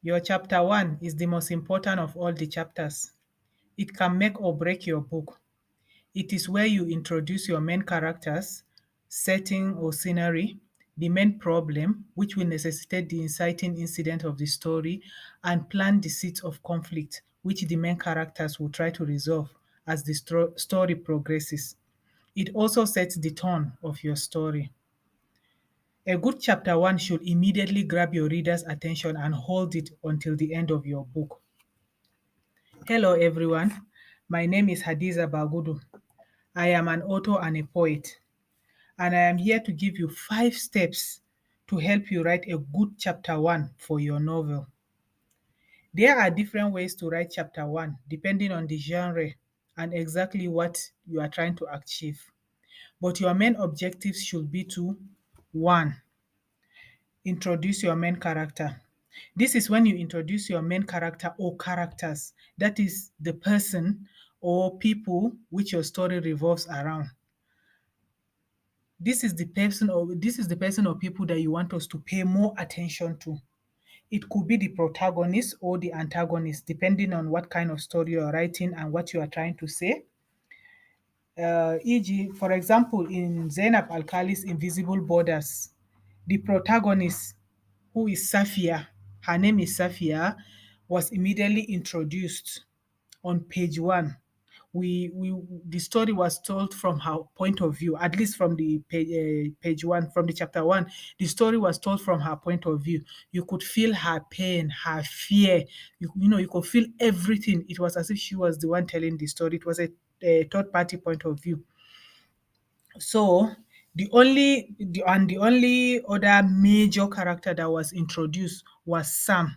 Your chapter one is the most important of all the chapters. It can make or break your book. It is where you introduce your main characters, setting or scenery, the main problem, which will necessitate the inciting incident of the story, and plant the seeds of conflict, which the main characters will try to resolve as the story progresses. It also sets the tone of your story. A good chapter one should immediately grab your reader's attention and hold it until the end of your book. Hello, everyone. My name is Hadiza Bagudu. I am an author and a poet, and I am here to give you 5 steps to help you write a good chapter one for your novel. There are different ways to write chapter one depending on the genre and exactly what you are trying to achieve. But your main objectives should be to 1. Introduce your main character. This is when you introduce your main character or characters, that is the person or people which your story revolves around. This is the person or people that you want us to pay more attention to. It could be the protagonist or the antagonist, depending on what kind of story you are writing and what you are trying to say. E.g., for example, in Zainab Alkali's Invisible Borders, the protagonist, who is Safia, her name is Safia, was immediately introduced on page one. The story was told from her point of view, at least from the page one, from the chapter one. The story was told from her point of view. You could feel her pain, her fear. You could feel everything. It was as if she was the one telling the story. It was a third party point of view. So the only other major character that was introduced was Sam.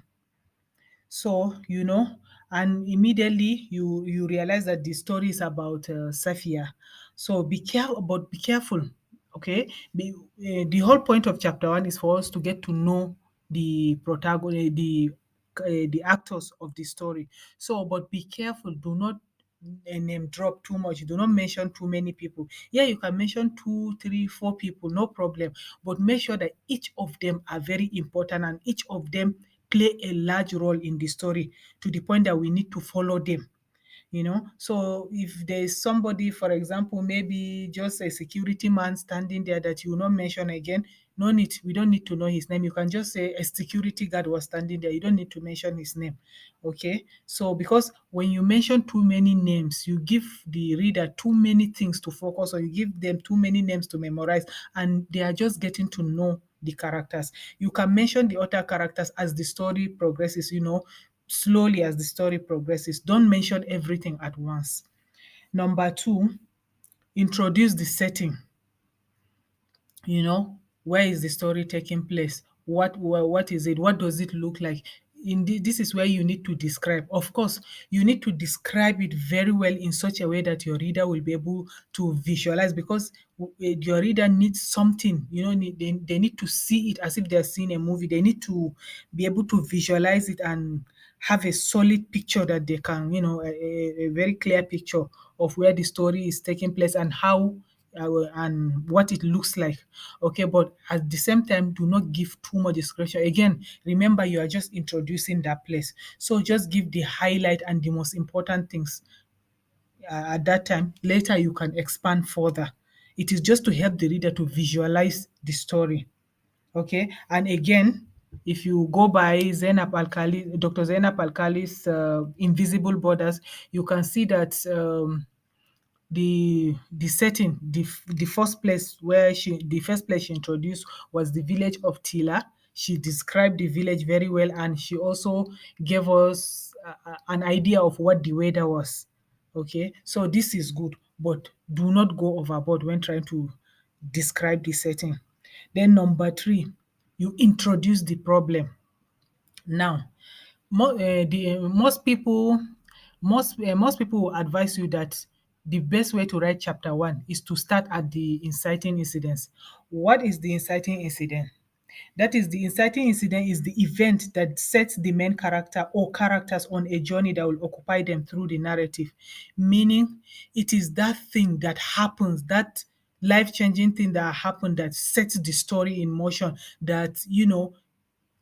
So, and immediately you realize that the story is about Safia. So be careful, okay? The whole point of chapter one is for us to get to know the protagonist, the actors of the story. So, but be careful. Do not name drop too much. Do not mention too many people. Yeah, you can mention 2, 3, 4 people, no problem. But make sure that each of them are very important and each of them play a large role in the story to the point that we need to follow them. So if there is somebody, for example, maybe just a security man standing there that you will not mention again, no need, we don't need to know his name. You can just say a security guard was standing there. You don't need to mention his name. Okay, so because when you mention too many names, you give the reader too many things to focus on, you give them too many names to memorize, and they are just getting to know the characters. You can mention the other characters as the story progresses, slowly as the story progresses. Don't mention everything at once. Number two, introduce the setting. Where is the story taking place? What is it? What does it look like? This is where you need to describe. Of course, you need to describe it very well in such a way that your reader will be able to visualize, because your reader needs something. They need to see it as if they're seeing a movie. They need to be able to visualize it and have a solid picture that they can, a very clear picture of where the story is taking place and how and what it looks like. Okay, but at the same time, do not give too much description. Again, remember, you are just introducing that place, so just give the highlight and the most important things at that time. Later you can expand further. It is just to help the reader to visualize the story. Okay, and again, if you go by Dr. Zainab Alkali's Invisible Borders, you can see that the setting, the first place she introduced was the village of Tila. She described the village very well, and she also gave us an idea of what the weather was. Okay, so this is good, but do not go overboard when trying to describe the setting. Then number three, you introduce the problem. Now, most people will advise you that the best way to write chapter one is to start at the inciting incidents. What is the inciting incident? That is, the inciting incident is the event that sets the main character or characters on a journey that will occupy them through the narrative. Meaning, it is that thing that happens, that life changing thing that happened, that sets the story in motion, that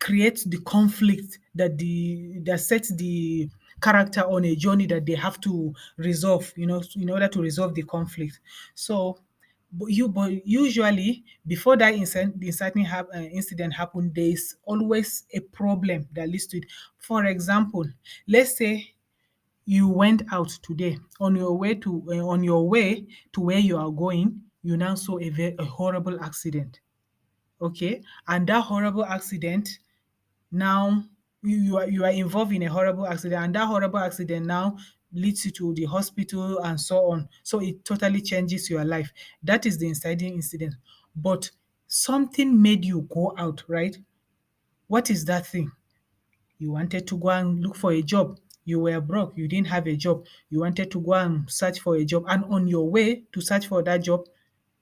creates the conflict that sets the character on a journey that they have to resolve, in order to resolve the conflict. So but usually before that incident happen, there is always a problem that leads to it. For example, let's say you went out today. On your way to where you are going, you now saw a horrible accident. Okay, and that horrible accident now, you are involved in a horrible accident, and that horrible accident now leads you to the hospital and so on. So it totally changes your life. That is the inciting incident. But something made you go out, right? What is that thing? You wanted to go and look for a job. You were broke. You didn't have a job. You wanted to go and search for a job. And on your way to search for that job,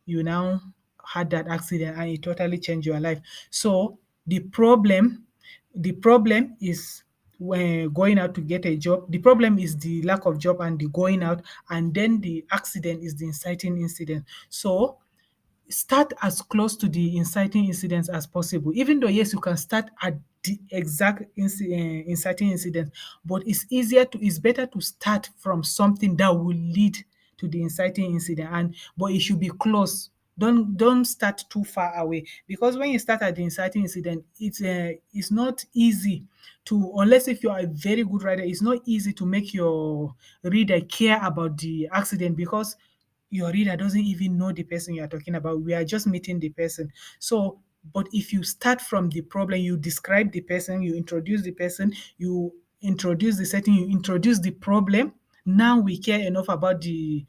you now had that accident and it totally changed your life. So the problem is when going out to get a job. The problem is the lack of job and the going out, and then the accident is the inciting incident. So start as close to the inciting incidents as possible. Even though, yes, you can start at the exact inciting incident, but it's better to start from something that will lead to the inciting incident, and but it should be close. Don't start too far away, because when you start at the inciting incident, it's not easy to, unless if you are a very good writer, it's not easy to make your reader care about the accident, because your reader doesn't even know the person you are talking about. We are just meeting the person. So, but if you start from the problem, you describe the person, you introduce the person, you introduce the setting, you introduce the problem. Now we care enough about the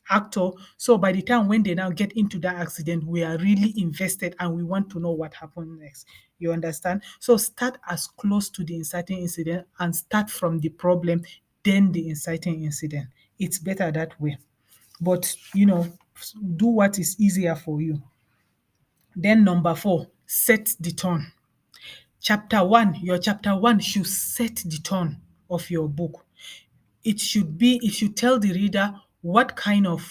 actor. So by the time when they now get into that accident, we are really invested and we want to know what happened next. You understand? So start as close to the inciting incident and start from the problem, then the inciting incident. It's better that way. But do what is easier for you. Then number 4, set the tone. Your chapter 1 should set the tone of your book. It should tell the reader what kind of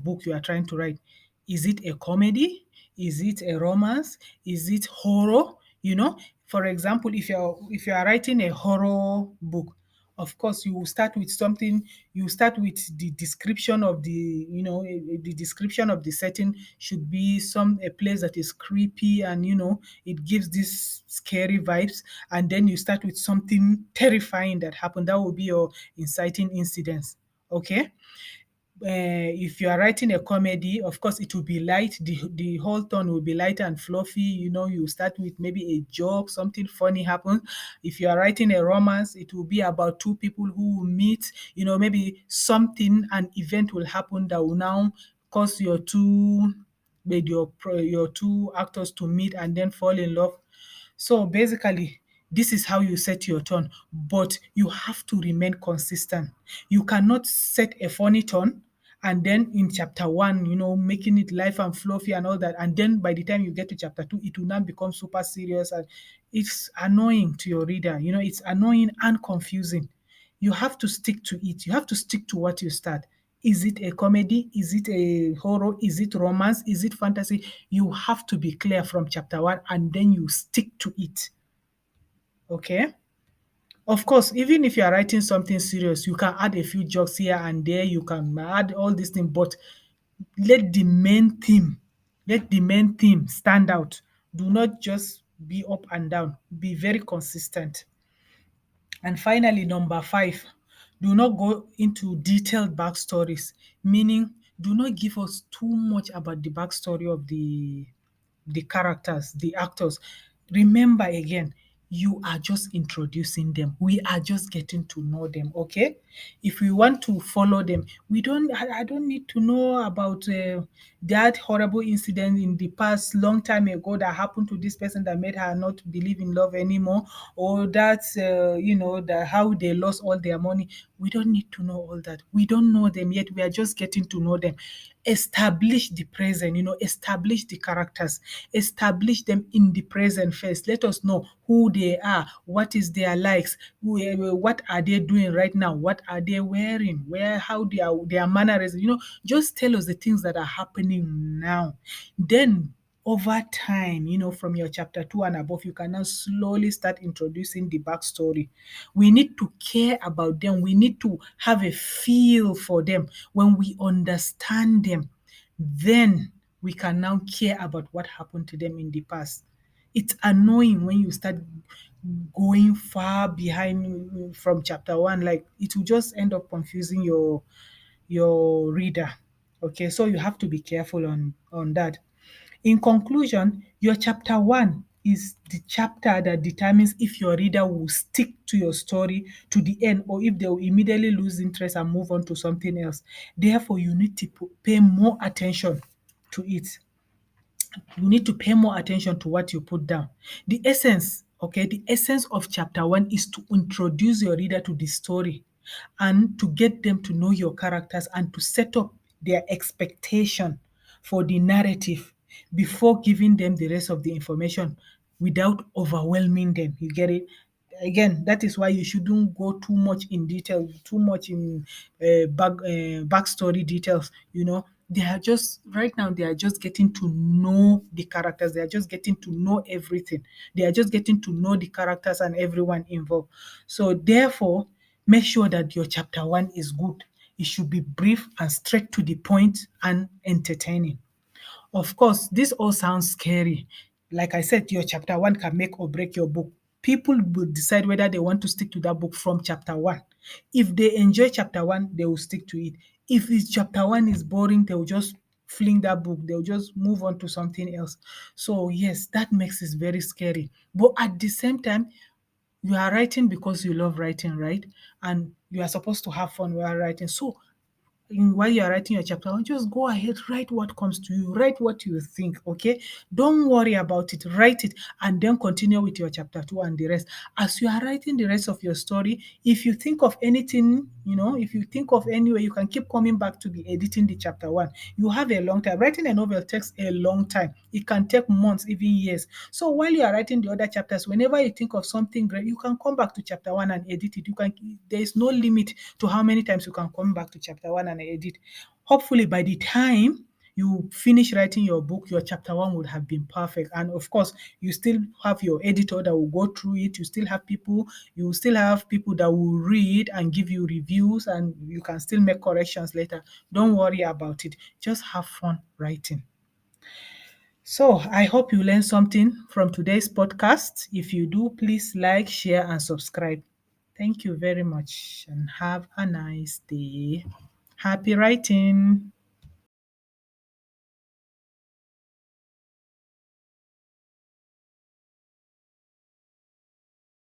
book you are trying to write. Is it a comedy? Is it a romance? Is it horror? For example, if you are writing a horror book, of course you will start with something. You start with the description of the description of the setting should be a place that is creepy, and it gives this scary vibes. And then you start with something terrifying that happened. That will be your inciting incidents. Okay. If you are writing a comedy, of course it will be light. The whole tone will be light and fluffy. You start with maybe a joke, something funny happens. If you are writing a romance, it will be about two people who will meet. Maybe an event will happen that will now cause your two actors to meet and then fall in love. So basically, this is how you set your tone, but you have to remain consistent. You cannot set a funny tone and then in chapter 1, making it light and fluffy and all that. And then by the time you get to chapter 2, it will now become super serious, and it's annoying to your reader. It's annoying and confusing. You have to stick to it. You have to stick to what you start. Is it a comedy? Is it a horror? Is it romance? Is it fantasy? You have to be clear from chapter 1 and then you stick to it. Okay? Of course, even if you are writing something serious, you can add a few jokes here and there. You can add all these things, but let the main theme, let the main theme stand out. Do not just be up and down. Be very consistent. And finally, number 5, do not go into detailed backstories, meaning do not give us too much about the backstory of the characters, the actors. Remember again, you are just introducing them. We are just getting to know them, okay? If we want to follow them, I don't need to know about that horrible incident in the past long time ago that happened to this person that made her not believe in love anymore, or that how they lost all their money. We don't need to know all that. We don't know them yet. We are just getting to know them. Establish the present, establish the characters, establish them in the present first. Let us know who they are, what is their likes, what are they doing right now, what are they wearing, how their mannerism. Just tell us the things that are happening now. Then over time, from your chapter 2 and above, you can now slowly start introducing the backstory. We need to care about them. We need to have a feel for them. When we understand them, then we can now care about what happened to them in the past. It's annoying when you start going far behind from chapter 1, like it will just end up confusing your reader. Okay, so you have to be careful on that. In conclusion, your chapter 1 is the chapter that determines if your reader will stick to your story to the end, or if they will immediately lose interest and move on to something else. Therefore, you need to pay more attention to it. You need to pay more attention to what you put down. The essence of chapter 1 is to introduce your reader to the story and to get them to know your characters and to set up their expectation for the narrative before giving them the rest of the information without overwhelming them. You get it? Again, that is why you shouldn't go too much in detail, too much in backstory details. They are just right now. They are just getting to know the characters. They are just getting to know everything. They are just getting to know the characters and everyone involved. So therefore, make sure that your chapter 1 is good. It should be brief and straight to the point and entertaining. Of course, this all sounds scary. Like I said, your chapter 1 can make or break your book. People will decide whether they want to stick to that book from chapter 1. If they enjoy chapter 1, they will stick to it. If chapter 1 is boring, they will just fling that book. They'll just move on to something else. So, yes, that makes it very scary. But at the same time, you are writing because you love writing, right? And you are supposed to have fun while writing. So while you're writing your chapter 1, just go ahead, write what comes to you, write what you think, okay? Don't worry about it, write it, and then continue with your chapter 2 and the rest. As you are writing the rest of your story, if you think of anything, if you think of any way, you can keep coming back to be editing the chapter 1. You have a long time. Writing a novel takes a long time. It can take months, even years. So while you are writing the other chapters, whenever you think of something great, you can come back to chapter 1 and edit it. There is no limit to how many times you can come back to chapter 1 and edit. Hopefully, by the time you finish writing your book, your chapter 1 would have been perfect. And of course, you still have your editor that will go through it. You still have people that will read and give you reviews, and you can still make corrections later. Don't worry about it. Just have fun writing. So I hope you learned something from today's podcast. If you do, please like, share, and subscribe. Thank you very much and have a nice day. Happy writing.